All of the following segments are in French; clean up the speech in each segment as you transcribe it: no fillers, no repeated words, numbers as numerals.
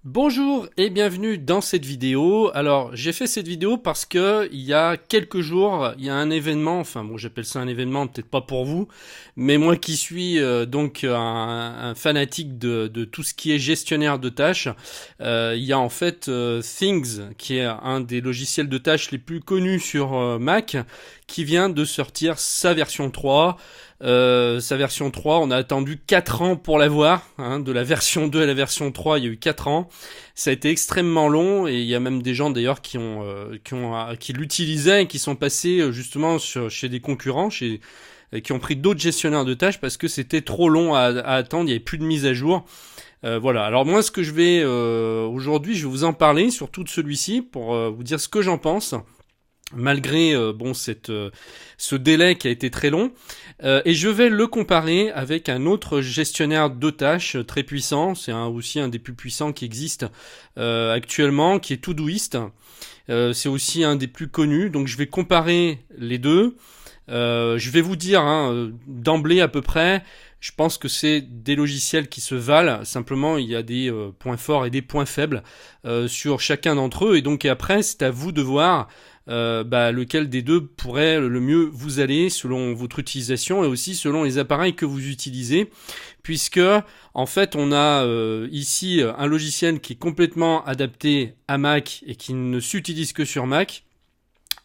Bonjour et bienvenue dans cette vidéo. Alors j'ai fait cette vidéo parce que il y a quelques jours, il y a un événement, enfin bon j'appelle ça un événement, peut-être pas pour vous, mais moi qui suis donc un fanatique de tout ce qui est gestionnaire de tâches, il y a en fait Things qui est un des logiciels de tâches les plus connus sur Mac qui vient de sortir sa version 3. Sa version 3, on a attendu 4 ans pour l'avoir, hein, de la version 2 à la version 3, il y a eu 4 ans. Ça a été extrêmement long et il y a même des gens d'ailleurs qui l'utilisaient et qui sont passés justement chez des concurrents, qui ont pris d'autres gestionnaires de tâches parce que c'était trop long à attendre, il n'y avait plus de mise à jour. Voilà, alors moi ce que je vais aujourd'hui, je vais vous en parler, surtout de celui-ci, pour vous dire ce que j'en pense. Malgré ce délai qui a été très long, et je vais le comparer avec un autre gestionnaire de tâches très puissant, c'est aussi un des plus puissants qui existe actuellement, qui est Todoist. C'est aussi un des plus connus, donc je vais comparer les deux. Je vais vous dire d'emblée à peu près, je pense que c'est des logiciels qui se valent, simplement il y a des points forts et des points faibles sur chacun d'entre eux, et donc après c'est à vous de voir lequel des deux pourrait le mieux vous aller selon votre utilisation et aussi selon les appareils que vous utilisez, puisque en fait on a ici un logiciel qui est complètement adapté à Mac et qui ne s'utilise que sur Mac.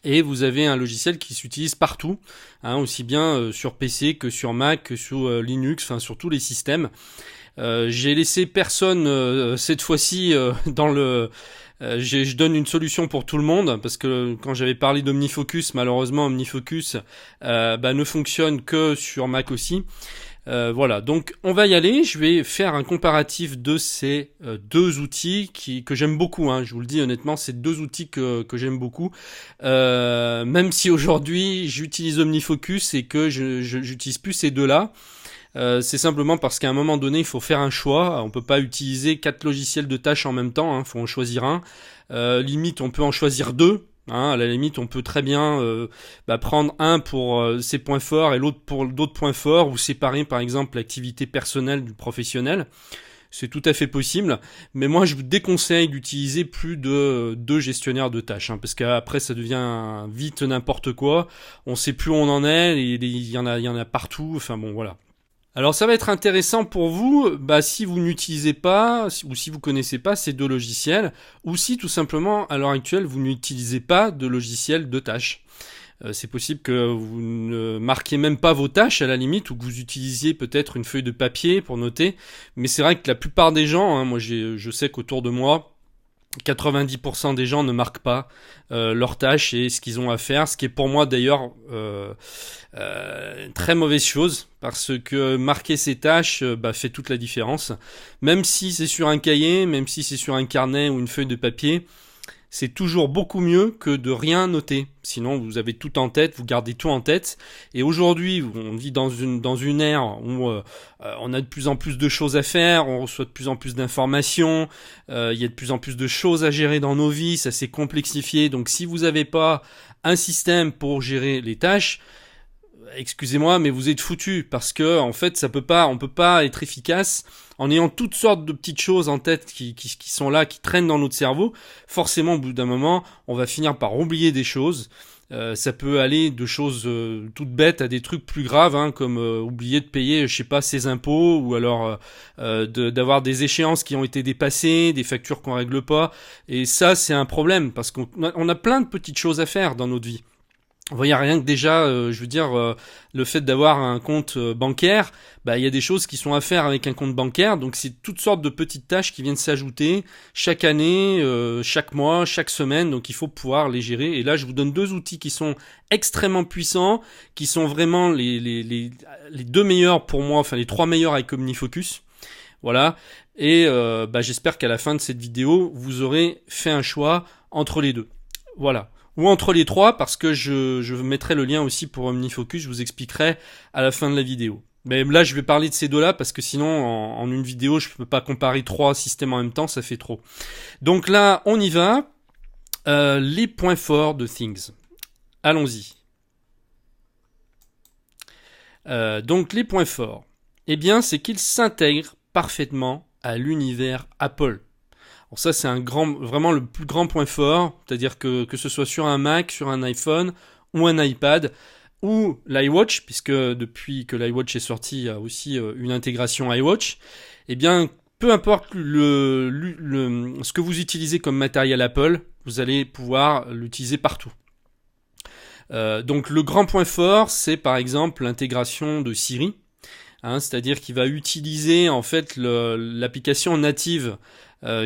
Et vous avez un logiciel qui s'utilise partout, aussi bien sur PC que sur Mac, que sous Linux, enfin sur tous les systèmes. J'ai laissé personne cette fois-ci dans le... je donne une solution pour tout le monde, parce que quand j'avais parlé d'OmniFocus, malheureusement OmniFocus ne fonctionne que sur Mac aussi. Voilà, donc on va y aller, je vais faire un comparatif de ces deux outils que j'aime beaucoup, je vous le dis honnêtement, c'est deux outils que j'aime beaucoup, même si aujourd'hui j'utilise OmniFocus et que j'utilise plus ces deux-là. C'est simplement parce qu'à un moment donné il faut faire un choix, on peut pas utiliser 4 logiciels de tâches en même temps, faut en choisir un, limite on peut en choisir deux. À la limite, on peut très bien prendre un pour ses points forts et l'autre pour d'autres points forts, ou séparer par exemple l'activité personnelle du professionnel. C'est tout à fait possible, mais moi je vous déconseille d'utiliser plus de deux gestionnaires de tâches, parce qu'après ça devient vite n'importe quoi. On sait plus où on en est, il y en a partout. Enfin bon, voilà. Alors ça va être intéressant pour vous si vous n'utilisez pas ou si vous connaissez pas ces deux logiciels, ou si tout simplement à l'heure actuelle vous n'utilisez pas de logiciel de tâches. C'est possible que vous ne marquiez même pas vos tâches à la limite, ou que vous utilisiez peut-être une feuille de papier pour noter, mais c'est vrai que la plupart des gens, moi je sais qu'autour de moi 90% des gens ne marquent pas leurs tâches et ce qu'ils ont à faire, ce qui est pour moi d'ailleurs très mauvaise chose, parce que marquer ses tâches fait toute la différence. Même si c'est sur un cahier, même si c'est sur un carnet ou une feuille de papier, c'est toujours beaucoup mieux que de rien noter. Sinon, vous avez tout en tête, vous gardez tout en tête. Et aujourd'hui, on vit dans une ère où on a de plus en plus de choses à faire, on reçoit de plus en plus d'informations, il y a de plus en plus de choses à gérer dans nos vies, ça s'est complexifié. Donc si vous n'avez pas un système pour gérer les tâches, excusez-moi, mais vous êtes foutu, parce que en fait, on peut pas être efficace en ayant toutes sortes de petites choses en tête qui sont là, qui traînent dans notre cerveau. Forcément, au bout d'un moment, on va finir par oublier des choses. Ça peut aller de choses toutes bêtes à des trucs plus graves, comme oublier de payer, je sais pas, ses impôts, ou alors d'avoir des échéances qui ont été dépassées, des factures qu'on règle pas. Et ça, c'est un problème, parce qu'on a plein de petites choses à faire dans notre vie. Vous voyez, rien que déjà, le fait d'avoir un compte bancaire, il y a des choses qui sont à faire avec un compte bancaire, donc c'est toutes sortes de petites tâches qui viennent s'ajouter chaque année, chaque mois, chaque semaine, donc il faut pouvoir les gérer. Et là, je vous donne deux outils qui sont extrêmement puissants, qui sont vraiment les deux meilleurs pour moi, enfin les trois meilleurs avec OmniFocus. Voilà, et j'espère qu'à la fin de cette vidéo, vous aurez fait un choix entre les deux. Voilà. Ou entre les trois, parce que je mettrai le lien aussi pour OmniFocus, je vous expliquerai à la fin de la vidéo. Mais là, je vais parler de ces deux-là, parce que sinon, en une vidéo, je peux pas comparer trois systèmes en même temps, ça fait trop. Donc là, on y va. Les points forts de Things. Allons-y. Donc les points forts, c'est qu'ils s'intègrent parfaitement à l'univers Apple. Alors ça, c'est vraiment le plus grand point fort, c'est-à-dire que ce soit sur un Mac, sur un iPhone ou un iPad ou l'iWatch, puisque depuis que l'iWatch est sorti, il y a aussi une intégration iWatch. Eh bien, peu importe ce que vous utilisez comme matériel Apple, vous allez pouvoir l'utiliser partout. Donc le grand point fort, c'est par exemple l'intégration de Siri, c'est-à-dire qu'il va utiliser en fait l'application native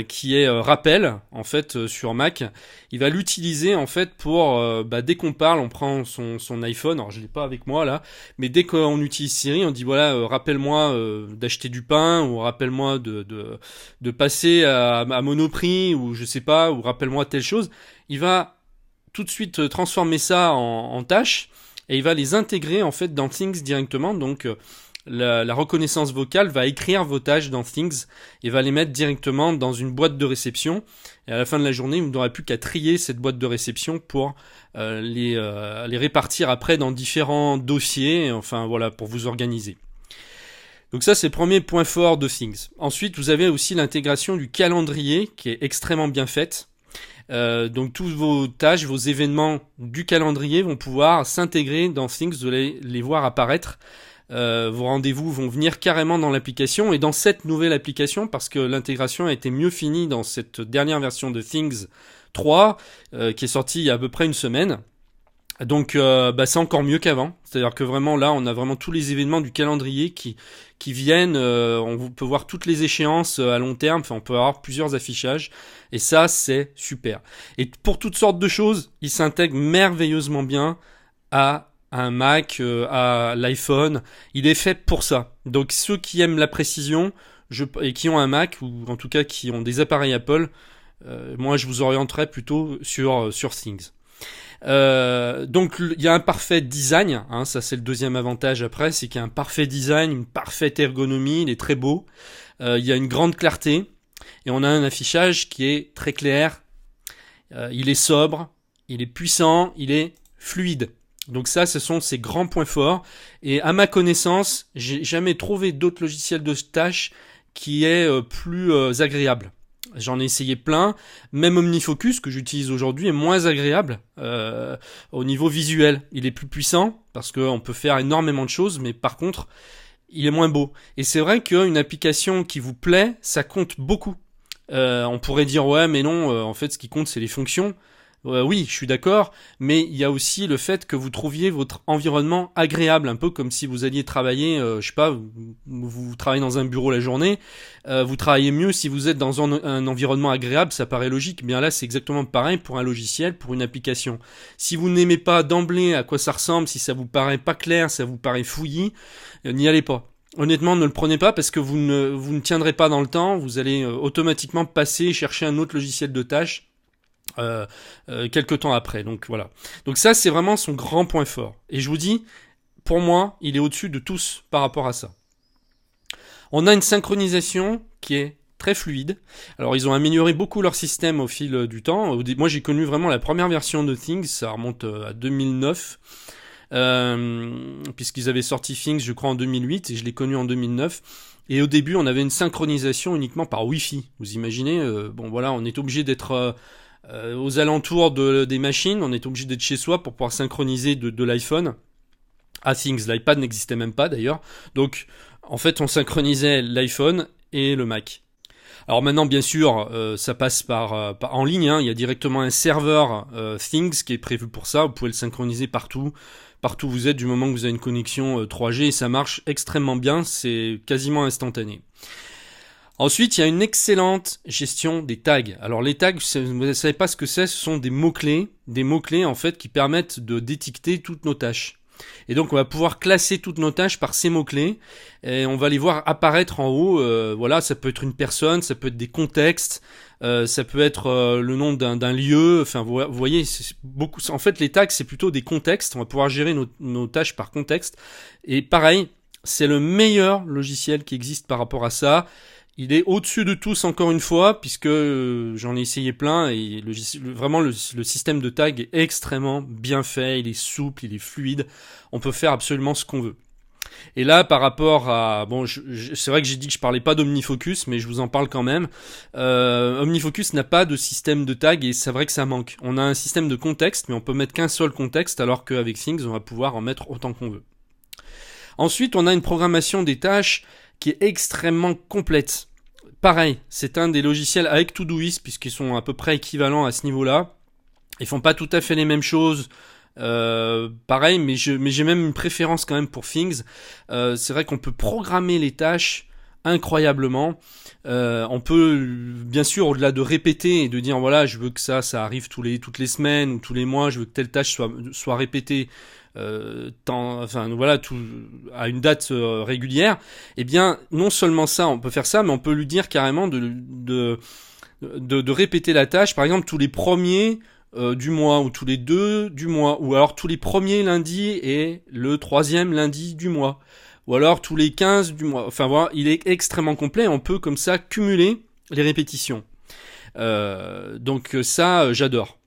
qui est Rappel en fait sur Mac. Il va l'utiliser en fait pour dès qu'on parle, on prend son iPhone. Alors je l'ai pas avec moi là, mais dès qu'on utilise Siri, on dit voilà rappelle-moi d'acheter du pain, ou rappelle-moi de passer à Monoprix, ou je sais pas, ou rappelle-moi telle chose. Il va tout de suite transformer ça en tâches, et il va les intégrer en fait dans Things directement. Donc la reconnaissance vocale va écrire vos tâches dans Things et va les mettre directement dans une boîte de réception. Et à la fin de la journée, vous n'aurez plus qu'à trier cette boîte de réception pour les répartir après dans différents dossiers, enfin voilà, pour vous organiser. Donc ça, c'est le premier point fort de Things. Ensuite, vous avez aussi l'intégration du calendrier qui est extrêmement bien faite. Donc toutes vos tâches, vos événements du calendrier vont pouvoir s'intégrer dans Things, vous allez les voir apparaître. Vos rendez-vous vont venir carrément dans l'application, et dans cette nouvelle application, parce que l'intégration a été mieux finie dans cette dernière version de Things 3 qui est sortie il y a à peu près une semaine. Donc c'est encore mieux qu'avant, c'est-à-dire que vraiment là on a vraiment tous les événements du calendrier qui viennent, on peut voir toutes les échéances à long terme, enfin on peut avoir plusieurs affichages, et ça c'est super. Et pour toutes sortes de choses, il s'intègre merveilleusement bien à un Mac, à l'iPhone, il est fait pour ça. Donc ceux qui aiment la précision et qui ont un Mac, ou en tout cas qui ont des appareils Apple, moi je vous orienterai plutôt sur Things. Donc il y a un parfait design, ça c'est le deuxième avantage après, c'est qu'il y a un parfait design, une parfaite ergonomie, il est très beau, il y a une grande clarté, et on a un affichage qui est très clair, il est sobre, il est puissant, il est fluide. Donc ça, ce sont ces grands points forts, et à ma connaissance, j'ai jamais trouvé d'autres logiciels de tâches qui est plus agréable. J'en ai essayé plein, même OmniFocus que j'utilise aujourd'hui est moins agréable au niveau visuel. Il est plus puissant parce qu'on peut faire énormément de choses, mais par contre, il est moins beau. Et c'est vrai qu'une application qui vous plaît, ça compte beaucoup. On pourrait dire ouais, mais non, en fait, ce qui compte, c'est les fonctions. Oui, je suis d'accord, mais il y a aussi le fait que vous trouviez votre environnement agréable, un peu comme si vous alliez travailler, je sais pas, vous travaillez dans un bureau la journée, vous travaillez mieux si vous êtes dans un environnement agréable, ça paraît logique. Bien là, c'est exactement pareil pour un logiciel, pour une application. Si vous n'aimez pas d'emblée à quoi ça ressemble, si ça vous paraît pas clair, ça vous paraît fouillis, n'y allez pas. Honnêtement, ne le prenez pas, parce que vous ne tiendrez pas dans le temps, vous allez automatiquement passer chercher un autre logiciel de tâche quelques temps après. Donc voilà. Donc ça, c'est vraiment son grand point fort. Et je vous dis, pour moi, il est au-dessus de tous par rapport à ça. On a une synchronisation qui est très fluide. Alors ils ont amélioré beaucoup leur système au fil du temps. Moi j'ai connu vraiment la première version de Things, ça remonte à 2009. Puisqu'ils avaient sorti Things, je crois, en 2008, et je l'ai connu en 2009. Et au début, on avait une synchronisation uniquement par Wi-Fi. Vous imaginez, bon voilà, on est obligé d'être aux alentours des machines, on est obligé d'être chez soi pour pouvoir synchroniser de l'iPhone à Things. L'iPad n'existait même pas d'ailleurs. Donc en fait on synchronisait l'iPhone et le Mac. Alors maintenant bien sûr ça passe par en ligne, il y a directement un serveur Things qui est prévu pour ça, vous pouvez le synchroniser partout où vous êtes, du moment que vous avez une connexion 3G, et ça marche extrêmement bien, c'est quasiment instantané. Ensuite, il y a une excellente gestion des tags. Alors les tags, vous ne savez pas ce que c'est, ce sont des mots-clés en fait qui permettent de détecter toutes nos tâches. Et donc on va pouvoir classer toutes nos tâches par ces mots-clés, et on va les voir apparaître en haut. Voilà, ça peut être une personne, ça peut être des contextes, ça peut être le nom d'un lieu. Enfin, vous voyez, c'est beaucoup. En fait, les tags, c'est plutôt des contextes. On va pouvoir gérer nos tâches par contexte. Et pareil, c'est le meilleur logiciel qui existe par rapport à ça. Il est au-dessus de tous, encore une fois, puisque j'en ai essayé plein, et vraiment le système de tag est extrêmement bien fait, il est souple, il est fluide, on peut faire absolument ce qu'on veut. Et là, par rapport à... Bon, c'est vrai que j'ai dit que je parlais pas d'OmniFocus, mais je vous en parle quand même. OmniFocus n'a pas de système de tag et c'est vrai que ça manque. On a un système de contexte, mais on peut mettre qu'un seul contexte, alors qu'avec Things, on va pouvoir en mettre autant qu'on veut. Ensuite, on a une programmation des tâches qui est extrêmement complète. Pareil, c'est un des logiciels avec Todoist, puisqu'ils sont à peu près équivalents à ce niveau-là. Ils font pas tout à fait les mêmes choses. Pareil, mais j'ai même une préférence quand même pour Things. C'est vrai qu'on peut programmer les tâches incroyablement. On peut, bien sûr, au-delà de répéter et de dire voilà, je veux que ça arrive toutes les semaines ou tous les mois, je veux que telle tâche soit répétée à une date régulière. Eh bien, non seulement ça, on peut faire ça, mais on peut lui dire carrément de répéter la tâche, par exemple tous les premiers du mois, ou tous les 2 du mois, ou alors tous les premiers lundis et le 3e lundi du mois, ou alors tous les 15 du mois. Enfin voilà, il est extrêmement complet, on peut comme ça cumuler les répétitions. Donc ça, j'adore.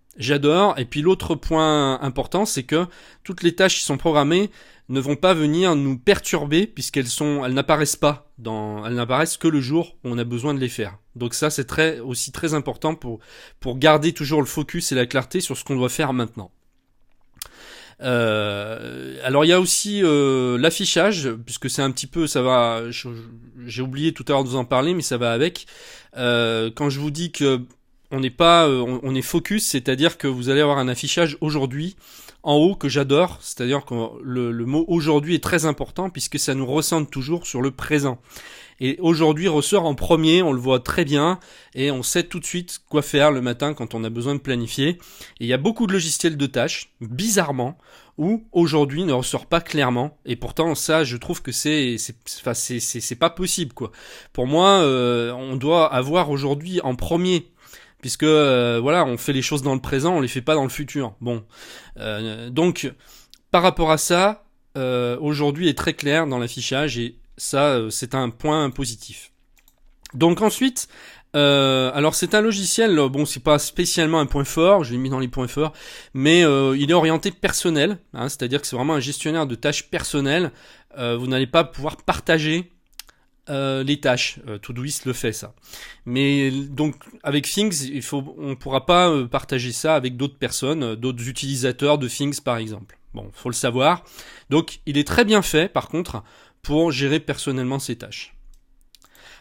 Et puis l'autre point important, c'est que toutes les tâches qui sont programmées ne vont pas venir nous perturber puisqu'elles n'apparaissent que le jour où on a besoin de les faire. Donc ça, c'est aussi très important pour garder toujours le focus et la clarté sur ce qu'on doit faire maintenant. Alors il y a aussi l'affichage, puisque c'est un petit peu, j'ai oublié tout à l'heure de vous en parler, mais ça va avec. Quand je vous dis que on est focus, c'est-à-dire que vous allez avoir un affichage aujourd'hui en haut que j'adore, c'est-à-dire que le mot aujourd'hui est très important puisque ça nous recentre toujours sur le présent. Et aujourd'hui ressort en premier, on le voit très bien et on sait tout de suite quoi faire le matin quand on a besoin de planifier. Et il y a beaucoup de logiciels de tâches, bizarrement, où aujourd'hui ne ressort pas clairement. Et pourtant ça, je trouve que c'est pas possible quoi. Pour moi, on doit avoir aujourd'hui en premier. Puisque voilà, on fait les choses dans le présent, on les fait pas dans le futur. Bon, donc par rapport à ça, aujourd'hui est très clair dans l'affichage et ça, c'est un point positif. Donc ensuite, alors c'est un logiciel, bon c'est pas spécialement un point fort, je l'ai mis dans les points forts, mais il est orienté personnel, hein, c'est-à-dire que c'est vraiment un gestionnaire de tâches personnelles. Vous n'allez pas pouvoir partager les tâches, Todoist le fait ça. Mais donc avec Things, on pourra pas partager ça avec d'autres personnes, d'autres utilisateurs de Things par exemple. Bon, faut le savoir. Donc il est très bien fait par contre pour gérer personnellement ces tâches.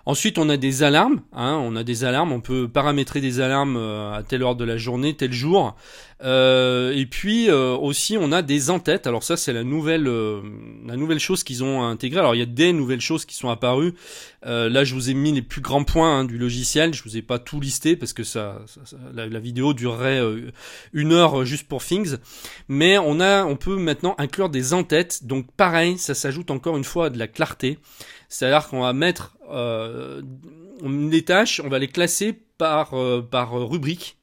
Ensuite, on a des alarmes. On peut paramétrer des alarmes à telle heure de la journée, tel jour. Et puis aussi, on a des en-têtes. Alors ça, c'est la nouvelle chose qu'ils ont intégrée. Alors il y a des nouvelles choses qui sont apparues. Là, je vous ai mis les plus grands points du logiciel. Je vous ai pas tout listé parce que la vidéo durerait 1 heure juste pour Things. Mais on peut maintenant inclure des en-têtes. Donc pareil, ça s'ajoute encore une fois à de la clarté. C'est-à-dire qu'on va mettre les tâches, on va les classer par rubrique.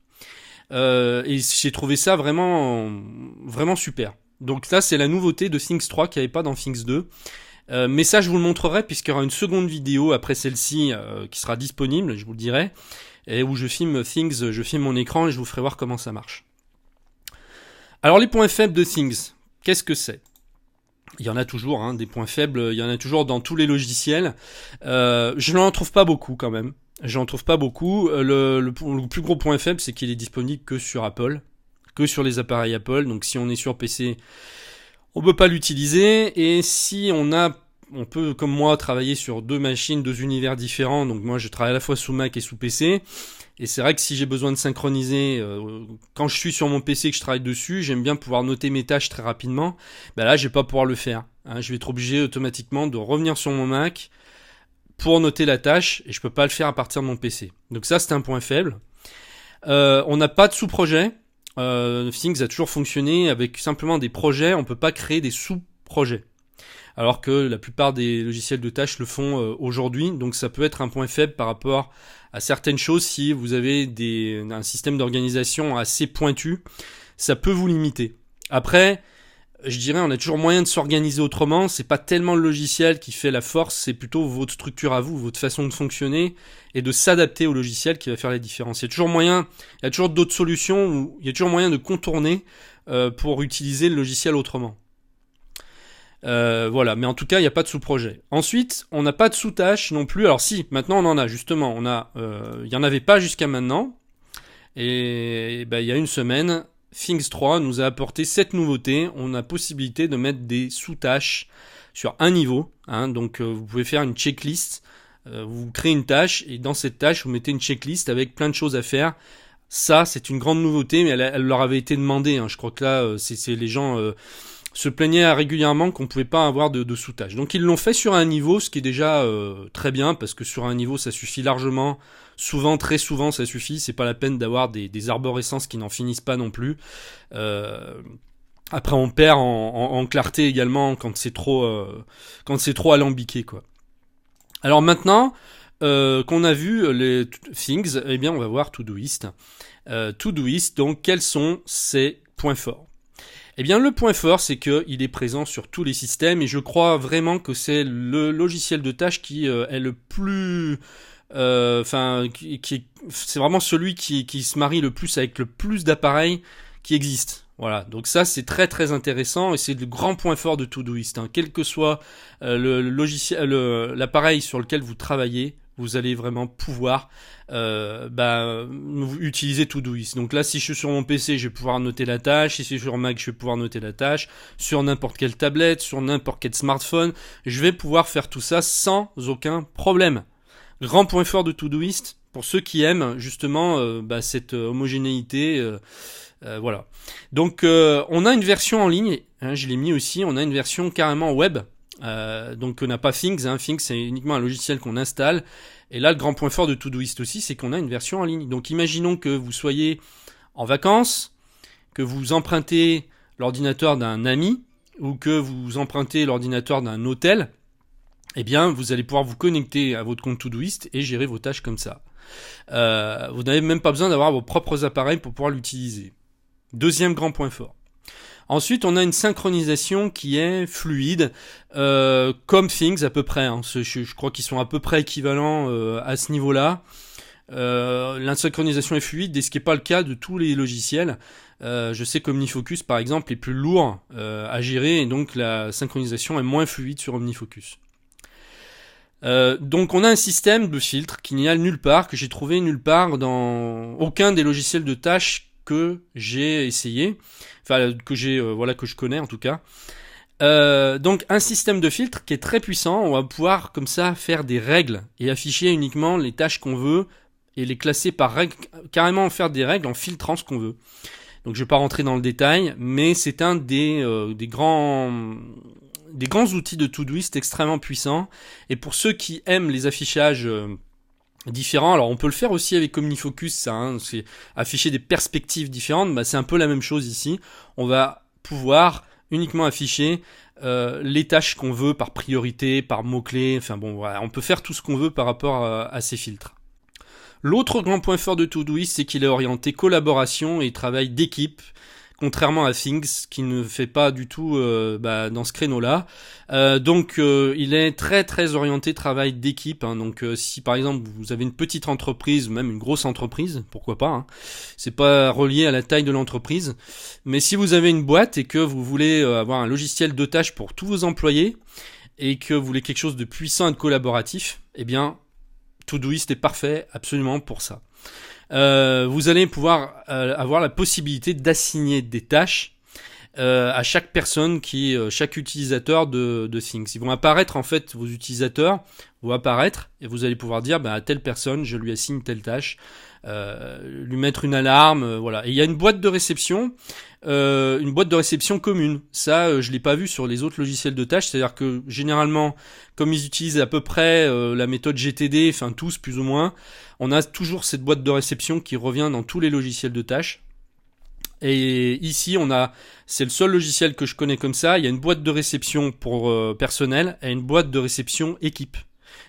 Et j'ai trouvé ça vraiment super. Donc ça, c'est la nouveauté de Things 3 qu'il n'y avait pas dans Things 2. Mais ça, je vous le montrerai puisqu'il y aura une seconde vidéo après celle-ci qui sera disponible, je vous le dirai, et où je filme Things, je filme mon écran et je vous ferai voir comment ça marche. Alors les points faibles de Things, qu'est-ce que c'est ? Il y en a toujours, des points faibles, il y en a toujours dans tous les logiciels. Je n'en trouve pas beaucoup quand même. J'en trouve pas beaucoup. Le plus gros point faible, c'est qu'il est disponible que sur Apple, que sur les appareils Apple. Donc si on est sur PC, on peut pas l'utiliser. Et si on peut, comme moi, travailler sur 2 machines, 2 univers différents. Donc moi, je travaille à la fois sous Mac et sous PC. Et c'est vrai que si j'ai besoin de synchroniser, quand je suis sur mon PC et que je travaille dessus, j'aime bien pouvoir noter mes tâches très rapidement. Là, je vais pas pouvoir le faire. Je vais être obligé automatiquement de revenir sur mon Mac pour noter la tâche et je peux pas le faire à partir de mon PC. Donc ça, c'est un point faible. On n'a pas de sous-projet. Things a toujours fonctionné avec simplement des projets. On peut pas créer des sous-projets. Alors que la plupart des logiciels de tâches le font aujourd'hui. Donc ça peut être un point faible par rapport à certaines choses. Si vous avez un système d'organisation assez pointu, ça peut vous limiter. Après, je dirais, on a toujours moyen de s'organiser autrement. C'est pas tellement le logiciel qui fait la force, c'est plutôt votre structure à vous, votre façon de fonctionner et de s'adapter au logiciel qui va faire la différence. Il y a toujours d'autres solutions où il y a toujours moyen de contourner pour utiliser le logiciel autrement. Voilà, mais en tout cas, il n'y a pas de sous-projet. Ensuite, on n'a pas de sous-tâche non plus. Alors si, maintenant on en a, justement. Il n'y en avait pas jusqu'à maintenant. Et il y a une semaine, Things 3 nous a apporté cette nouveauté. On a possibilité de mettre des sous-tâches sur un niveau. Donc vous pouvez faire une checklist. Vous créez une tâche et dans cette tâche, vous mettez une checklist avec plein de choses à faire. Ça, c'est une grande nouveauté, mais elle leur avait été demandée. Je crois que là, c'est les gens se plaignaient régulièrement qu'on pouvait pas avoir de sous-tâches. Donc ils l'ont fait sur un niveau, ce qui est déjà très bien, parce que sur un niveau, ça suffit largement. Souvent, très souvent, ça suffit. C'est pas la peine d'avoir des arborescences qui n'en finissent pas non plus. Après, on perd en clarté également quand c'est trop alambiqué, quoi. Alors maintenant qu'on a vu les things, eh bien, on va voir Todoist. Todoist, donc, quels sont ses points forts? Eh bien, le point fort, c'est qu'il est présent sur tous les systèmes et je crois vraiment que c'est le logiciel de tâche qui est le plus... c'est vraiment celui qui se marie le plus avec le plus d'appareils qui existent. Voilà, donc ça c'est très très intéressant et c'est le grand point fort de Todoist. Quel que soit le logiciel, l'appareil sur lequel vous travaillez, vous allez vraiment pouvoir utiliser Todoist. Donc là, si je suis sur mon PC, je vais pouvoir noter la tâche. Si je suis sur Mac, je vais pouvoir noter la tâche. Sur n'importe quelle tablette, sur n'importe quel smartphone, je vais pouvoir faire tout ça sans aucun problème. Grand point fort de Todoist pour ceux qui aiment justement cette homogénéité. Voilà. Donc on a une version en ligne, je l'ai mis aussi. On a une version carrément web. Donc on n'a pas Things. Things c'est uniquement un logiciel qu'on installe. Et là, le grand point fort de Todoist aussi, c'est qu'on a une version en ligne. Donc imaginons que vous soyez en vacances, que vous empruntez l'ordinateur d'un ami ou que vous empruntez l'ordinateur d'un hôtel. Eh bien, vous allez pouvoir vous connecter à votre compte Todoist et gérer vos tâches comme ça. Vous n'avez même pas besoin d'avoir vos propres appareils pour pouvoir l'utiliser. Deuxième grand point fort. Ensuite, on a une synchronisation qui est fluide, comme Things à peu près. Je crois qu'ils sont à peu près équivalents à ce niveau-là. La synchronisation est fluide, et ce qui n'est pas le cas de tous les logiciels. Je sais qu'OmniFocus, par exemple, est plus lourd à gérer, et donc la synchronisation est moins fluide sur OmniFocus. Donc on a un système de filtre qu'il n'y a nulle part, que j'ai trouvé nulle part dans aucun des logiciels de tâches que j'ai essayé, que je connais en tout cas. Donc un système de filtre qui est très puissant. On va pouvoir comme ça faire des règles et afficher uniquement les tâches qu'on veut et les classer par règles, carrément faire des règles en filtrant ce qu'on veut. Donc je vais pas rentrer dans le détail, mais c'est un des grands outils de Todoist extrêmement puissants. Et pour ceux qui aiment les affichages différents, alors on peut le faire aussi avec OmniFocus, c'est afficher des perspectives différentes. C'est un peu la même chose ici. On va pouvoir uniquement afficher les tâches qu'on veut par priorité, par mots-clés. On peut faire tout ce qu'on veut par rapport à ces filtres. L'autre grand point fort de Todoist, c'est qu'il est orienté collaboration et travail d'équipe. Contrairement à Things, qui ne fait pas du tout dans ce créneau-là. Donc il est très très orienté travail d'équipe. Donc si par exemple vous avez une petite entreprise, même une grosse entreprise, pourquoi pas. C'est pas relié à la taille de l'entreprise. Mais si vous avez une boîte et que vous voulez avoir un logiciel de tâches pour tous vos employés et que vous voulez quelque chose de puissant et de collaboratif, eh bien Todoist est parfait absolument pour ça. Vous allez pouvoir avoir la possibilité d'assigner des tâches à chaque personne chaque utilisateur de Things. Ils vont apparaître en fait, vos utilisateurs vont apparaître et vous allez pouvoir dire à telle personne je lui assigne telle tâche, lui mettre une alarme, voilà. Et il y a une boîte de réception commune. Ça, je l'ai pas vu sur les autres logiciels de tâches. C'est-à-dire que généralement, comme ils utilisent à peu près la méthode GTD, tous plus ou moins, on a toujours cette boîte de réception qui revient dans tous les logiciels de tâches. Et ici, c'est le seul logiciel que je connais comme ça. Il y a une boîte de réception pour personnel et une boîte de réception équipe.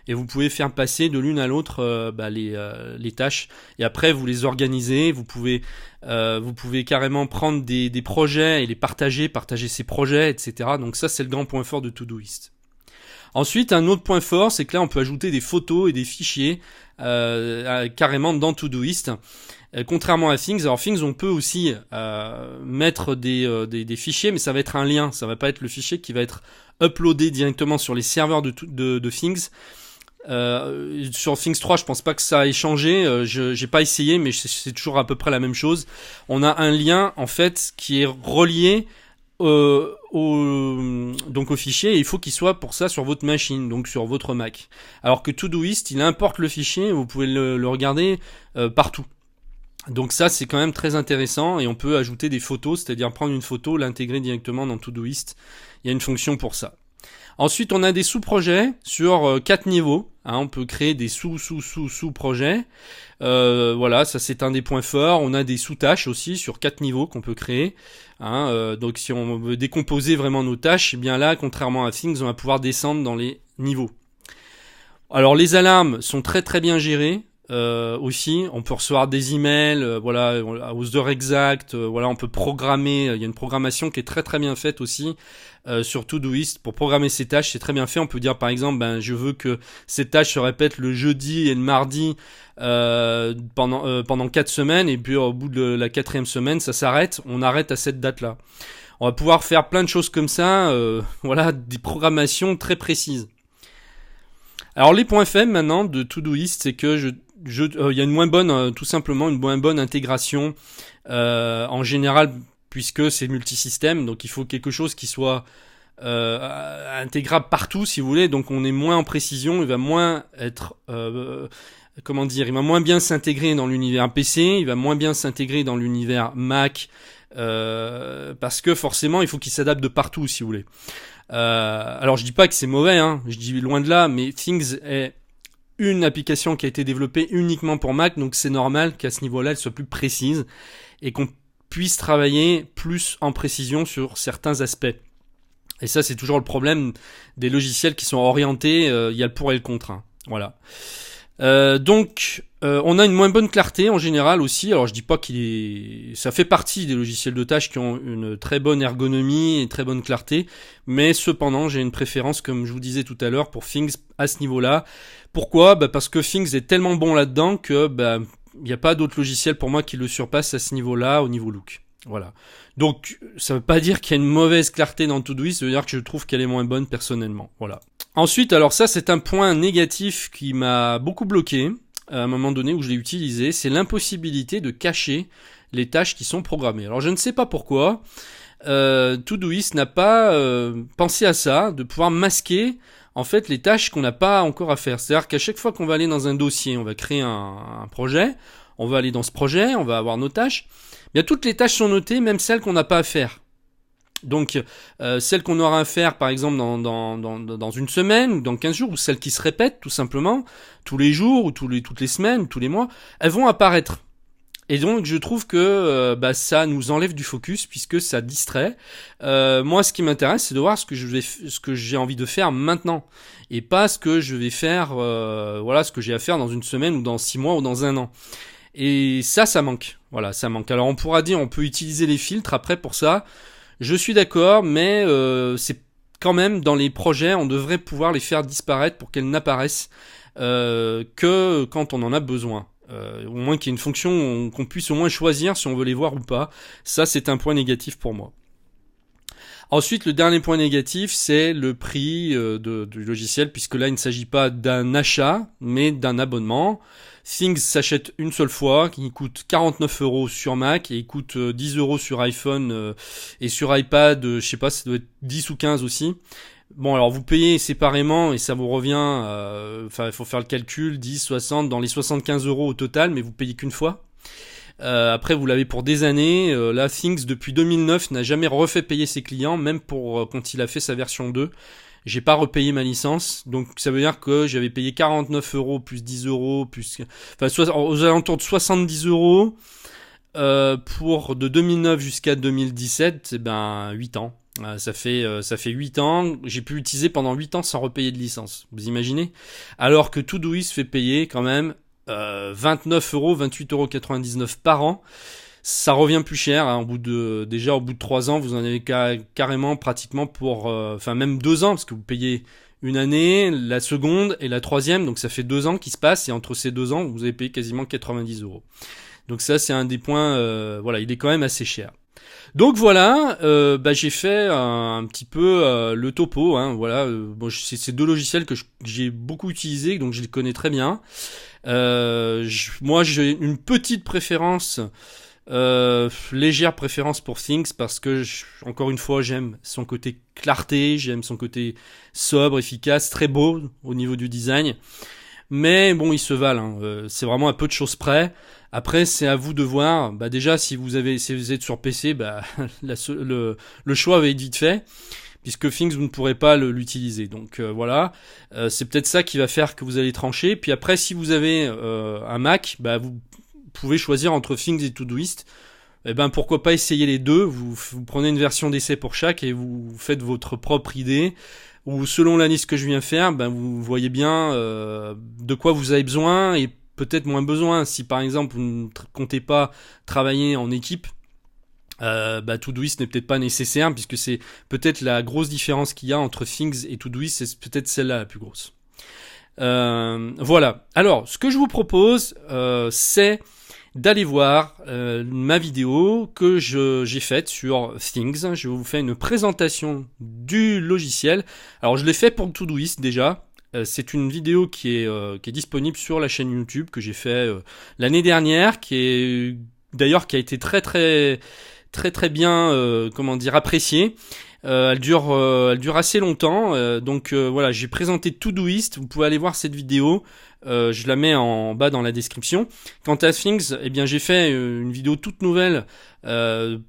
Et vous pouvez faire passer de l'une à l'autre les tâches. Et après, vous les organisez. Vous pouvez carrément prendre des projets et les partager ces projets, etc. Donc ça, c'est le grand point fort de Todoist. Ensuite, un autre point fort, c'est que là, on peut ajouter des photos et des fichiers carrément dans Todoist. Contrairement à Things, alors Things, on peut aussi mettre des fichiers, mais ça va être un lien. Ça va pas être le fichier qui va être uploader directement sur les serveurs de Things. Sur Things 3, je pense pas que ça ait changé. J'ai pas essayé, mais c'est toujours à peu près la même chose. On a un lien en fait qui est relié donc au fichier, et il faut qu'il soit pour ça sur votre machine, donc sur votre Mac. Alors que Todoist, il importe le fichier, et vous pouvez le regarder partout. Donc ça, c'est quand même très intéressant, et on peut ajouter des photos, c'est-à-dire prendre une photo, l'intégrer directement dans Todoist. Il y a une fonction pour ça. Ensuite, on a des sous-projets sur 4 niveaux. On peut créer des sous-projets. Voilà, ça c'est un des points forts. On a des sous-tâches aussi sur 4 niveaux qu'on peut créer. Donc si on veut décomposer vraiment nos tâches, eh bien là, contrairement à Things, on va pouvoir descendre dans les niveaux. Alors les alarmes sont très très bien gérées. Aussi, on peut recevoir des emails, voilà, aux heures exactes, voilà, on peut programmer. Il y a une programmation qui est très très bien faite aussi sur Todoist pour programmer ces tâches. C'est très bien fait. On peut dire par exemple, je veux que ces tâches se répètent le jeudi et le mardi pendant 4 semaines, et puis au bout de la 4e semaine, ça s'arrête. On arrête à cette date-là. On va pouvoir faire plein de choses comme ça. Voilà, des programmations très précises. Alors les points faibles maintenant de Todoist, c'est que il y a une moins bonne, tout simplement une moins bonne intégration en général, puisque c'est multisystème, donc il faut quelque chose qui soit intégrable partout, si vous voulez. Donc on est moins en précision, il va moins être, il va moins bien s'intégrer dans l'univers PC, il va moins bien s'intégrer dans l'univers Mac, parce que forcément il faut qu'il s'adapte de partout, si vous voulez. Alors je dis pas que c'est mauvais, je dis loin de là, mais Things est une application qui a été développée uniquement pour Mac, donc c'est normal qu'à ce niveau-là elle soit plus précise et qu'on puisse travailler plus en précision sur certains aspects. Et ça, c'est toujours le problème des logiciels qui sont orientés, il y a le pour et le contre. Voilà. Donc, on a une moins bonne clarté en général aussi. Alors, je dis pas ça fait partie des logiciels de tâches qui ont une très bonne ergonomie et une très bonne clarté, mais cependant, j'ai une préférence, comme je vous disais tout à l'heure, pour Things à ce niveau-là. Pourquoi ? Parce que Things est tellement bon là-dedans que il n'y a pas d'autre logiciel pour moi qui le surpasse à ce niveau-là, au niveau look. Voilà. Donc, ça veut pas dire qu'il y a une mauvaise clarté dans Todoist, ça veut dire que je trouve qu'elle est moins bonne personnellement. Voilà. Ensuite, alors ça, c'est un point négatif qui m'a beaucoup bloqué à un moment donné où je l'ai utilisé, c'est l'impossibilité de cacher les tâches qui sont programmées. Alors, je ne sais pas pourquoi Todoist n'a pas pensé à ça, de pouvoir masquer en fait les tâches qu'on n'a pas encore à faire. C'est-à-dire qu'à chaque fois qu'on va aller dans un dossier, on va créer un projet, on va aller dans ce projet, on va avoir nos tâches. Bien, toutes les tâches sont notées, même celles qu'on n'a pas à faire. Donc, celles qu'on aura à faire, par exemple, dans une semaine, ou dans 15 jours, ou celles qui se répètent, tout simplement, tous les jours, ou toutes les semaines, ou tous les mois, elles vont apparaître. Et donc, je trouve que ça nous enlève du focus, puisque ça distrait. Moi, ce qui m'intéresse, c'est de voir ce que j'ai envie de faire maintenant, et pas ce que je vais faire, ce que j'ai à faire dans une semaine, ou dans 6 mois, ou dans 1 an. Et ça manque. Voilà, ça manque. Alors, on pourra dire, on peut utiliser les filtres après pour ça. Je suis d'accord, mais c'est quand même dans les projets, on devrait pouvoir les faire disparaître pour qu'elles n'apparaissent que quand on en a besoin. Au moins qu'il y ait une fonction qu'on puisse au moins choisir si on veut les voir ou pas. Ça, c'est un point négatif pour moi. Ensuite, le dernier point négatif, c'est le prix du logiciel, puisque là, il ne s'agit pas d'un achat, mais d'un abonnement. Things s'achète une seule fois, qui coûte 49€ sur Mac, et il coûte 10€ sur iPhone et sur iPad, je sais pas, ça doit être 10 ou 15 aussi. Bon, alors vous payez séparément et ça vous revient, il faut faire le calcul, 10, 60, dans les 75€ au total, mais vous payez qu'une fois. Après, vous l'avez pour des années. Là, Things, depuis 2009, n'a jamais refait payer ses clients, même pour quand il a fait sa version 2. J'ai pas repayé ma licence, donc ça veut dire que j'avais payé 49€ plus 10€, aux alentours de 70€ pour de 2009 jusqu'à 2017, 8 ans. Ça fait 8 ans, j'ai pu l'utiliser pendant 8 ans sans repayer de licence. Vous imaginez ? Alors que Todoist fait payer quand même 29€, 28,99€ par an. Ça revient plus cher, au bout de 3 ans, vous en avez carrément pratiquement pour, même 2 ans, parce que vous payez une année, la seconde et la troisième, donc ça fait 2 ans qui se passent, et entre ces 2 ans, vous avez payé quasiment 90€. Donc ça, c'est un des points, il est quand même assez cher. Donc voilà, j'ai fait un petit peu le topo. Hein, voilà, bon, c'est deux logiciels que j'ai beaucoup utilisés, donc je les connais très bien. Moi, j'ai une petite préférence, légère préférence pour Things parce que, encore une fois, j'aime son côté clarté, j'aime son côté sobre, efficace, très beau au niveau du design. Mais bon, ils se valent. Hein. C'est vraiment à peu de choses près. Après, c'est à vous de voir. Déjà, si vous êtes sur PC, le choix va être vite fait, puisque Things vous ne pourrez pas l'utiliser. Donc voilà, c'est peut-être ça qui va faire que vous allez trancher. Puis après, si vous avez un Mac, vous pouvez choisir entre Things et Todoist. Pourquoi pas essayer les deux. Vous prenez une version d'essai pour chaque et vous faites votre propre idée. Ou selon la liste que je viens faire, vous voyez bien de quoi vous avez besoin et peut-être moins besoin. Si par exemple vous ne comptez pas travailler en équipe, Todoist n'est peut-être pas nécessaire, puisque c'est peut-être la grosse différence qu'il y a entre Things et Todoist, c'est peut-être celle-là la plus grosse. Voilà. Alors, ce que je vous propose, c'est d'aller voir ma vidéo que j'ai faite sur Things. Je vous fais une présentation du logiciel. Alors je l'ai fait pour Todoist déjà. C'est une vidéo qui est disponible sur la chaîne YouTube que j'ai fait l'année dernière, qui a été très bien appréciée. Elle dure assez longtemps. Voilà, j'ai présenté Todoist. Vous pouvez aller voir cette vidéo. Je la mets en bas dans la description. Quant à Things, j'ai fait une vidéo toute nouvelle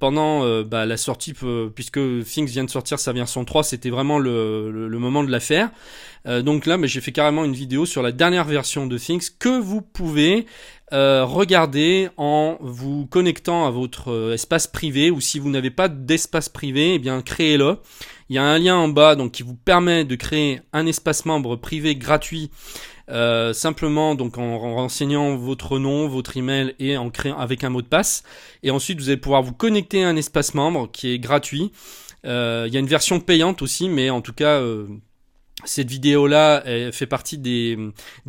pendant la sortie, puisque Things vient de sortir sa version 3, c'était vraiment le moment de la faire. Donc là, j'ai fait carrément une vidéo sur la dernière version de Things que vous pouvez regarder en vous connectant à votre espace privé, ou si vous n'avez pas d'espace privé, créez-le. Il y a un lien en bas qui vous permet de créer un espace membre privé gratuit. Simplement en renseignant votre nom, votre email et en créant avec un mot de passe. Et ensuite vous allez pouvoir vous connecter à un espace membre qui est gratuit. Il y a une version payante aussi, mais en tout cas cette vidéo-là fait partie des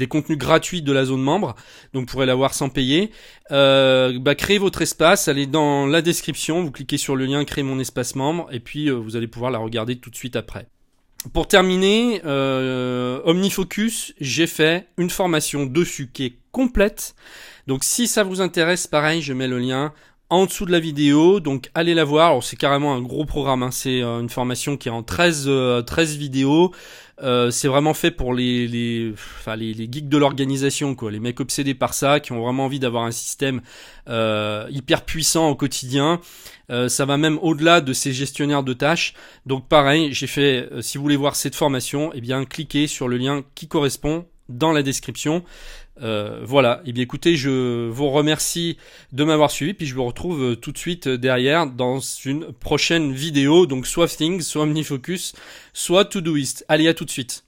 contenus gratuits de la zone membre, donc vous pourrez l'avoir sans payer. Créez votre espace, allez dans la description, vous cliquez sur le lien créer mon espace membre, et puis vous allez pouvoir la regarder tout de suite après. Pour terminer, OmniFocus, j'ai fait une formation dessus qui est complète. Donc si ça vous intéresse, pareil, je mets le lien en dessous de la vidéo. Donc allez la voir. Alors c'est carrément un gros programme. Hein. C'est une formation qui est en 13 vidéos. C'est vraiment fait pour les geeks de l'organisation, quoi, les mecs obsédés par ça, qui ont vraiment envie d'avoir un système hyper puissant au quotidien. Ça va même au-delà de ces gestionnaires de tâches. Donc pareil, j'ai fait, si vous voulez voir cette formation, cliquez sur le lien qui correspond dans la description. Voilà, écoutez, je vous remercie de m'avoir suivi, puis je vous retrouve tout de suite derrière dans une prochaine vidéo, donc soit Things, soit OmniFocus, soit Todoist. Allez, à tout de suite.